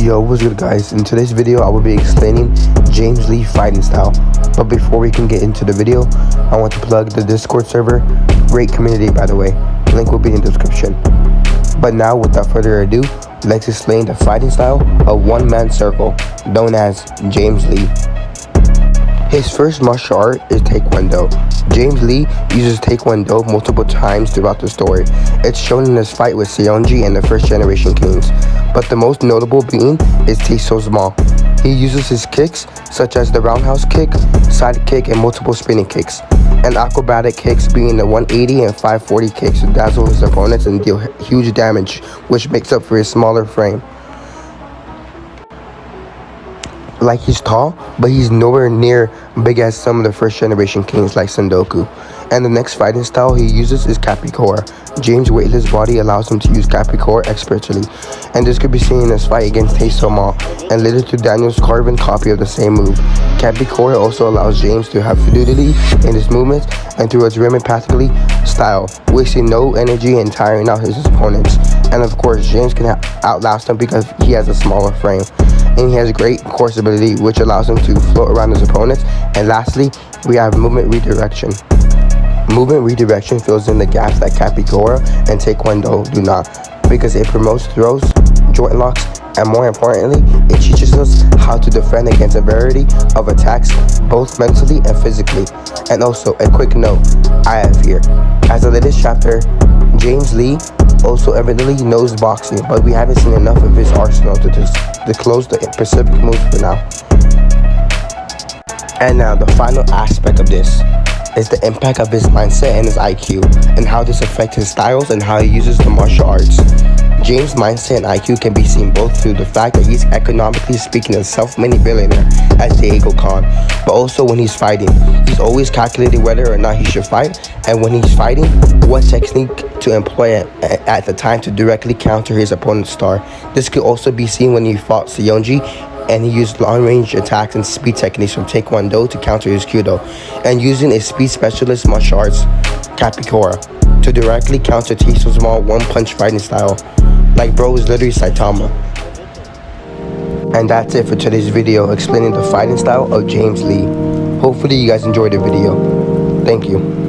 Yo, what's good guys? In today's video I will be explaining James Lee fighting style. But before we can get into the video, I want to plug the Discord server. Great community, by the way. Link will be in the description. But now without further ado, let's explain the fighting style of one-man circle, known as James Lee. His first martial art is Taekwondo. James Lee uses Taekwondo multiple times throughout the story. It's shown in his fight with Seonji and the first generation kings, but the most notable being is Tae-So-Ma. He uses his kicks, such as the roundhouse kick, side kick, and multiple spinning kicks, and acrobatic kicks being the 180 and 540 kicks to dazzle his opponents and deal huge damage, which makes up for his smaller frame. Like, he's tall, but he's nowhere near big as some of the first generation kings like Sendoku. And the next fighting style he uses is Caic Cor. James' weightless body allows him to use Caic Cor expertly, and this could be seen in his fight against Tae-So-Ma, and later to Daniel's carbon copy of the same move. Caic Cor also allows James to have fluidity in his movements and through its rhythmically style, wasting no energy and tiring out his opponents. And of course, James can outlast him because he has a smaller frame. And he has great course ability, which allows him to float around his opponents. And lastly, we have movement redirection. Movement redirection fills in the gaps that Caic Cor and Taekwondo do not, because it promotes throws, joint locks, and more importantly, it teaches us how to defend against a variety of attacks, both mentally and physically. And also, a quick note I have here. As the latest chapter, James Lee also evidently knows boxing, but we haven't seen enough of his arsenal to close the specific moves for now. And now, the final aspect of this is the impact of his mindset and his IQ, and how this affects his styles and how he uses the martial arts. James' mindset and IQ can be seen both through the fact that he's economically speaking a self-made billionaire as Caic Cor, but also when he's fighting. He's always calculating whether or not he should fight, and when he's fighting, what technique to employ at the time to directly counter his opponent's star. This could also be seen when he fought Seonji, and he used long-range attacks and speed techniques from Taekwondo to counter his Kudo, and using a speed specialist martial arts, Caic Cor, to directly counter Tae-So-Ma one-punch fighting style. Like, bro is literally Saitama. And that's it for today's video explaining the fighting style of James Lee. Hopefully you guys enjoyed the video. Thank you.